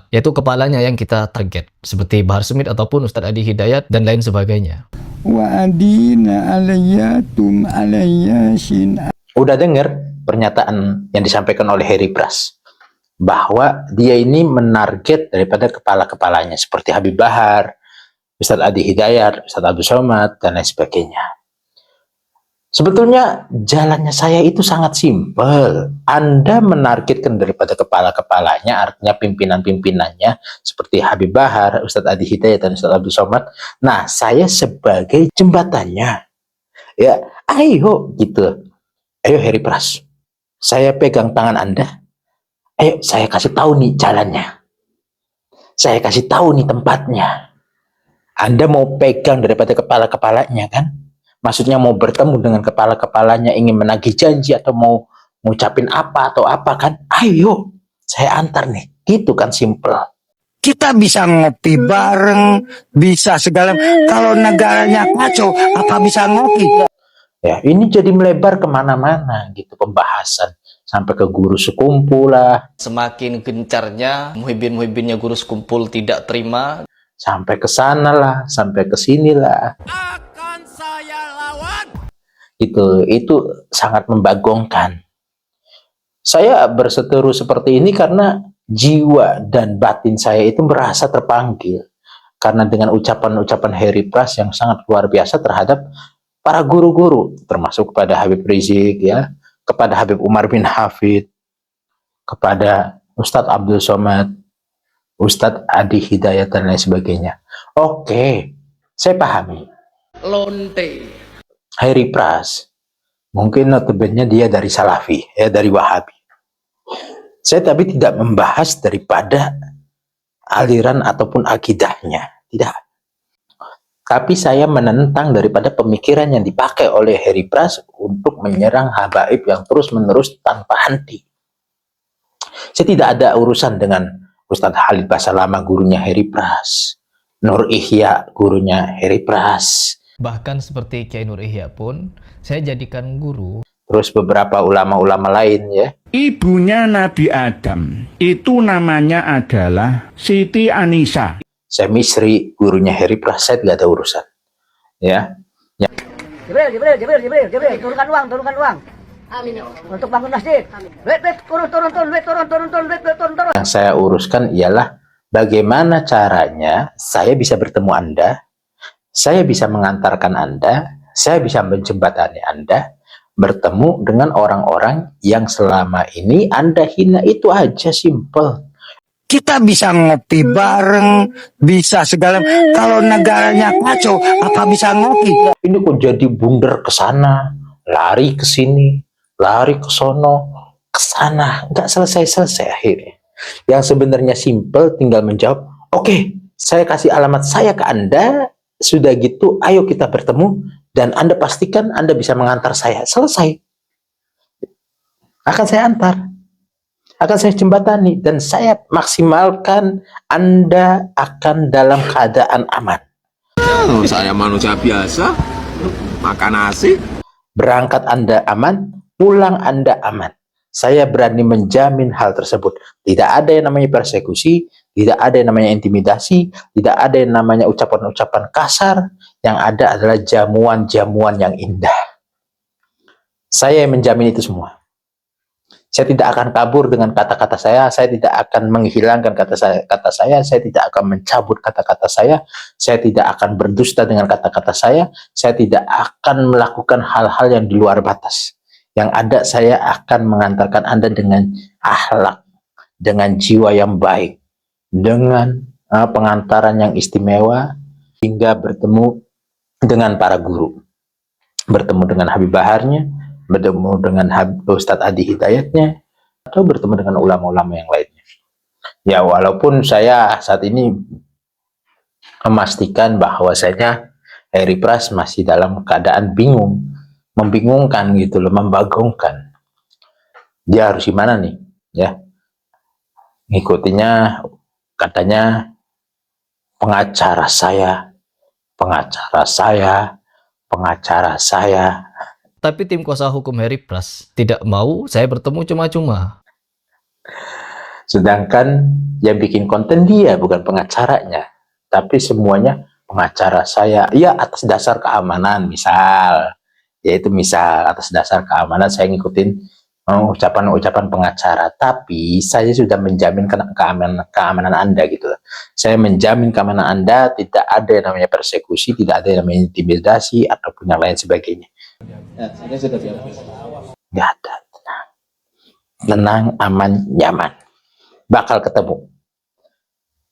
yaitu kepalanya yang kita target, seperti Bahar Smith ataupun Ustadz Adi Hidayat dan lain sebagainya. Wa adina alaiyatum alaiyasin. Udah dengar pernyataan yang disampaikan oleh Harry Pras bahwa dia ini menarget daripada kepala-kepalanya seperti Habib Bahar, Ustadz Adi Hidayat, Ustadz Abdul Somad, dan lain sebagainya. Sebetulnya jalannya saya itu sangat simpel. Anda menargetkan daripada kepala-kepalanya, artinya pimpinan-pimpinannya, seperti Habib Bahar, Ustadz Adi Hidayat, dan Ustadz Abdul Somad. Nah, saya sebagai jembatannya. Ya, ayo gitu. Ayo Harry Pras, saya pegang tangan Anda. Ayo, saya kasih tahu nih jalannya. Saya kasih tahu nih tempatnya. Anda mau pegang daripada kepala-kepalanya kan? Maksudnya mau bertemu dengan kepala-kepalanya, ingin menagih janji atau mau ngucapin apa atau apa kan? Ayo, saya antar nih. Gitu kan, simple. Kita bisa ngopi bareng, bisa segala. Kalau negaranya kacau, apa bisa ngopi? Ya, ini jadi melebar kemana-mana gitu pembahasan. Sampai ke guru sekumpul lah. Semakin gencarnya muhibin-muhibinnya guru sekumpul tidak terima. Sampai ke sana lah, sampai ke sini lah. Akan saya lawan. Itu sangat membagongkan. Saya berseteru seperti ini karena jiwa dan batin saya itu merasa terpanggil. Karena dengan ucapan-ucapan Harry Pras yang sangat luar biasa terhadap para guru-guru, termasuk kepada Habib Rizik, ya, kepada Habib Umar bin Hafid, kepada Ustadz Abdul Somad, Ustadz Adi Hidayat, dan lain sebagainya. Oke, saya pahami. Lonte. Harry Pras, mungkin notabene dia dari Salafi, ya, dari Wahabi. Saya tapi tidak membahas daripada aliran ataupun akidahnya, tidak. Tapi saya menentang daripada pemikiran yang dipakai oleh Harry Pras untuk menyerang habaib yang terus-menerus tanpa henti. Saya tidak ada urusan dengan Ustadz Khalid Basalamah, gurunya Harry Pras, Nur Ihya, gurunya Harry Pras, Bahkan seperti Kiai Nur Ihya pun saya jadikan guru. terus beberapa ulama-ulama lain, ya. Ibunya Nabi Adam itu namanya adalah Siti Anisa. Saya Misri, gurunya Harry Pras, saya tidak ada urusan, ya. Jibril, turunkan uang. Amin. Untuk bangun masjid. Duit, turun. Yang saya uruskan ialah bagaimana caranya saya bisa bertemu Anda, saya bisa mengantarkan Anda, saya bisa menjembatani Anda bertemu dengan orang-orang yang selama ini Anda hina. Itu aja, simple. Kita bisa ngopi bareng, bisa segala. Kalau negaranya kacau, apa bisa ngopi? Ini kok jadi bundar ke sana, lari ke sini, lari ke sono, ke sana, nggak selesai-selesai akhirnya. Yang sebenarnya simple tinggal menjawab, oke, saya kasih alamat saya ke Anda, sudah gitu, ayo kita bertemu, dan Anda pastikan Anda bisa mengantar saya. Selesai. Akan saya antar. Akan saya jembatani. Dan saya maksimalkan Anda akan dalam keadaan aman. Saya manusia biasa, makan nasi. Berangkat Anda aman, pulang Anda aman. Saya berani menjamin hal tersebut. Tidak ada yang namanya persekusi, tidak ada yang namanya intimidasi, tidak ada yang namanya ucapan-ucapan kasar. Yang ada adalah jamuan-jamuan yang indah. Saya yang menjamin itu semua. Saya tidak akan kabur dengan kata-kata saya tidak akan menghilangkan kata saya tidak akan mencabut kata-kata saya tidak akan berdusta dengan kata-kata saya tidak akan melakukan hal-hal yang di luar batas. Yang ada saya akan mengantarkan Anda dengan akhlak, dengan jiwa yang baik, dengan pengantaran yang istimewa, hingga bertemu dengan para guru, bertemu dengan Habib Baharnya, bertemu dengan Ustadz Adi Hidayatnya, atau bertemu dengan ulama-ulama yang lainnya. Ya, walaupun saya saat ini memastikan bahwasanya Harry Pras masih dalam keadaan bingung, membingungkan gitu loh, membagongkan. Dia harus gimana nih, ya? Ngikutinya katanya pengacara saya. Tapi tim kuasa hukum Harry Pras tidak mau saya bertemu cuma-cuma. Sedangkan yang bikin konten dia, bukan pengacaranya. Tapi semuanya pengacara saya. Ya atas dasar keamanan misal. Yaitu misal atas dasar keamanan saya ngikutin ucapan-ucapan pengacara. Tapi saya sudah menjamin keamanan Anda gitu. Saya menjamin keamanan Anda, tidak ada yang namanya persekusi, tidak ada yang namanya intimidasi, ataupun yang lain sebagainya. Nggak ada. Tenang, aman, nyaman. Bakal ketemu.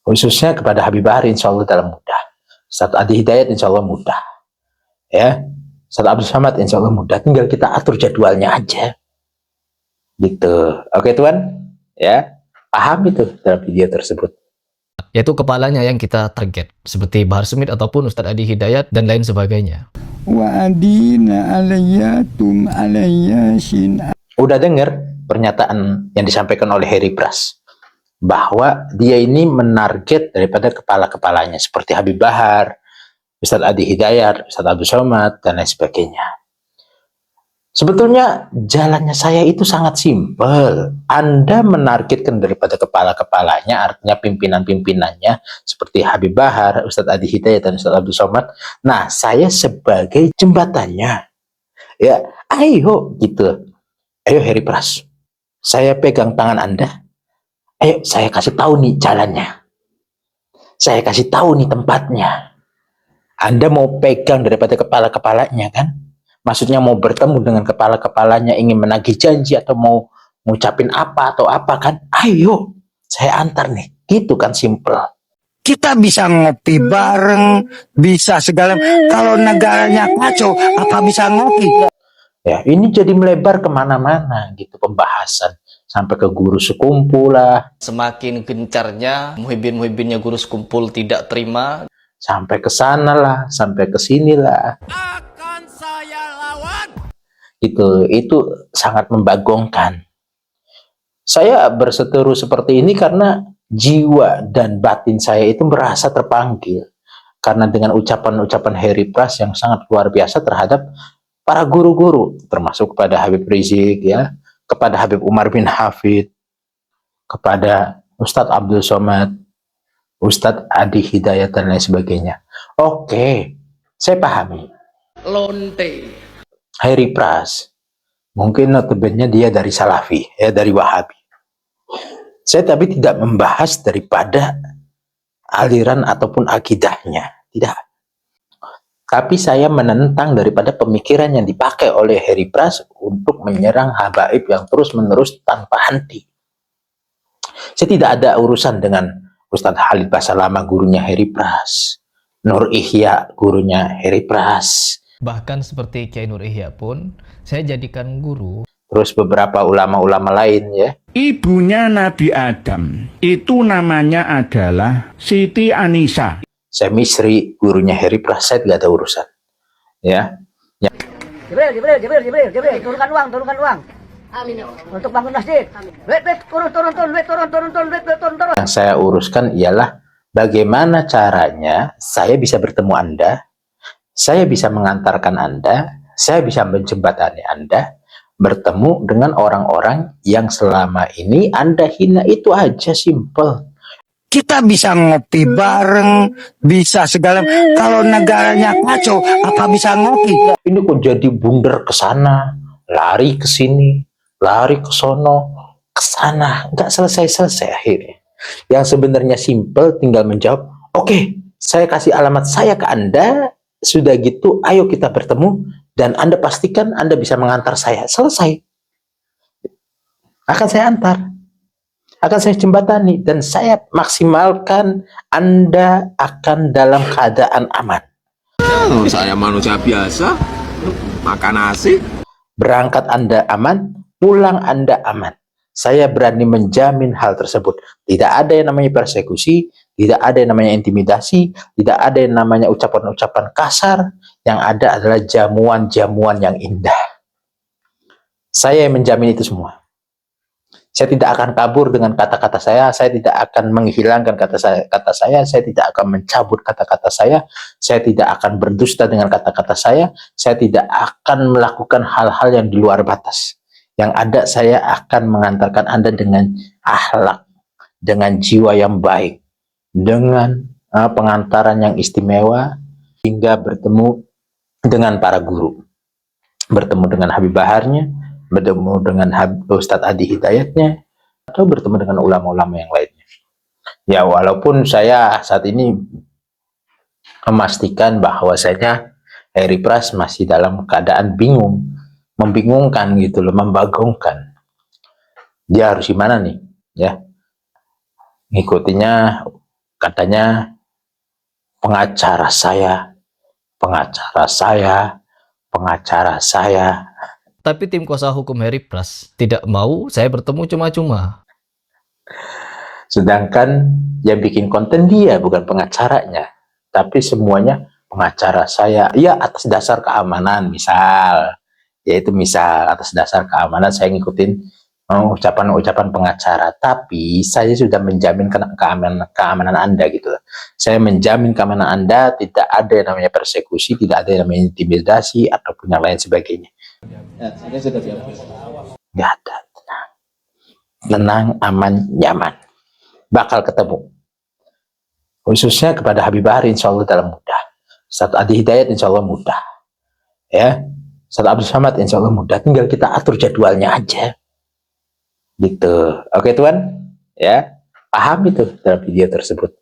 Khususnya kepada Habib Bahar, insya Allah dalam mudah. Ustadz Adi Hidayat, insya Allah mudah. Ya, Ustadz Abdul Somad, insya Allah mudah. Tinggal kita atur jadwalnya aja. Gitu. Oke Tuan? Ya, paham itu dalam video tersebut. Yaitu kepalanya yang kita target, seperti Bahar Smith ataupun Ustadz Adi Hidayat dan lain sebagainya. Wa adina alayyatum alayyasin. Udah dengar pernyataan yang disampaikan oleh Heri Pras bahwa dia ini menarget daripada kepala-kepalanya seperti Habib Bahar, Ustadz Adi Hidayat, Ustadz Abdul Somad, dan lain sebagainya. Sebetulnya jalannya saya itu sangat simpel. Anda menargetkan daripada kepala-kepalanya, artinya pimpinan-pimpinannya seperti Habib Bahar, Ustadz Adi Hidayat, dan Ustadz Abdul Somad. Nah, saya sebagai jembatannya. Ya, ayo gitu. Ayo Heri Pras, saya pegang tangan Anda. Ayo, saya kasih tahu nih jalannya. Saya kasih tahu nih tempatnya. Anda mau pegang daripada kepala-kepalanya kan? Maksudnya mau bertemu dengan kepala-kepalanya, ingin menagih janji atau mau ngucapin apa atau apa kan? Ayo, saya antar nih. Gitu kan, simple. Kita bisa ngopi bareng, bisa segala. Kalau negaranya kacau, apa bisa ngopi? Ya, ini jadi melebar kemana-mana gitu pembahasan. Sampai ke guru sekumpul lah. Semakin gencarnya muhibin-muhibinnya guru sekumpul tidak terima. Sampai ke sana lah, sampai ke sini lah. Akan saya lawan. Itu sangat membagongkan. Saya berseteru seperti ini karena jiwa dan batin saya itu merasa terpanggil. Karena dengan ucapan-ucapan Heri Pras yang sangat luar biasa terhadap para guru-guru, termasuk kepada Habib Rizik, ya, kepada Habib Umar bin Hafid, kepada Ustadz Abdul Somad, Ustadz Adi Hidayat, dan lain sebagainya. Oke, saya pahami. Lonte. Heri Pras, mungkin notabene dia dari Salafi, ya, dari Wahabi. Saya tapi tidak membahas daripada aliran ataupun akidahnya, tidak. Tapi saya menentang daripada pemikiran yang dipakai oleh Heri Pras untuk menyerang habaib yang terus-menerus tanpa henti. Saya tidak ada urusan dengan Ustadz Khalid Basalamah, gurunya Heri Pras, Nur Ihya, gurunya Heri Pras. Bahkan seperti Kiai Nur Ihya pun saya jadikan guru. Terus beberapa ulama-ulama lain, ya. Ibunya Nabi Adam itu namanya adalah Siti Anisa. Saya Misri, gurunya Heri Pras, saya tidak ada urusan. Ya. Jibril, turunkan uang. Amin. Untuk bangun masjid. Duit, turun. Yang saya uruskan ialah bagaimana caranya saya bisa bertemu Anda, saya bisa mengantarkan Anda, saya bisa menjembatani Anda, bertemu dengan orang-orang yang selama ini Anda hina. Itu aja, simple. Kita bisa ngopi bareng, bisa segala. Kalau negaranya kacau, apa bisa ngopi? Ini kok jadi bundar ke sana, lari ke sini, lari ke sono, ke sana, nggak selesai-selesai akhirnya. Yang sebenarnya simple tinggal menjawab, oke, saya kasih alamat saya ke Anda, sudah gitu, ayo kita bertemu, dan Anda pastikan Anda bisa mengantar saya. Selesai. Akan saya antar. Akan saya jembatani dan saya maksimalkan Anda akan dalam keadaan aman. Saya manusia biasa, makan nasi. Berangkat Anda aman, pulang Anda aman. Saya berani menjamin hal tersebut. Tidak ada yang namanya persekusi, tidak ada yang namanya intimidasi, tidak ada yang namanya ucapan-ucapan kasar. Yang ada adalah jamuan-jamuan yang indah. Saya yang menjamin itu semua. Saya tidak akan kabur dengan kata-kata saya tidak akan menghilangkan kata saya tidak akan mencabut kata-kata saya tidak akan berdusta dengan kata-kata saya tidak akan melakukan hal-hal yang di luar batas. Yang ada saya akan mengantarkan Anda dengan akhlak, dengan jiwa yang baik, dengan pengantaran yang istimewa, hingga bertemu dengan para guru, bertemu dengan Habib Baharnya, bertemu dengan Ustadz Adi Hidayatnya, atau bertemu dengan ulama-ulama yang lainnya. Ya, walaupun saya saat ini memastikan bahwasanya Heri Pras masih dalam keadaan bingung, membingungkan gitu loh, membagongkan. Dia harus gimana nih, ya? Ngikutinya katanya pengacara saya, pengacara saya, pengacara saya. Tapi tim kuasa hukum Heri Pras tidak mau saya bertemu cuma-cuma. Sedangkan yang bikin konten dia, bukan pengacaranya, tapi semuanya pengacara saya. Ya, atas dasar keamanan, misal, yaitu misal atas dasar keamanan saya ngikutin ucapan-ucapan pengacara, tapi saya sudah menjamin keamanan Anda gitu. Saya menjamin keamanan Anda, tidak ada yang namanya persekusi, tidak ada yang namanya intimidasi ataupun yang lain sebagainya. Nggak ada, tenang, aman, nyaman, bakal ketemu. Khususnya kepada Habib Bahar, insya Allah dalam mudah. Ustadz Adi Hidayat insya Allah mudah, ya. Ustadz Abdul Samad insya Allah mudah, tinggal kita atur jadwalnya aja gitu. Oke Tuan, ya, paham itu dalam video tersebut.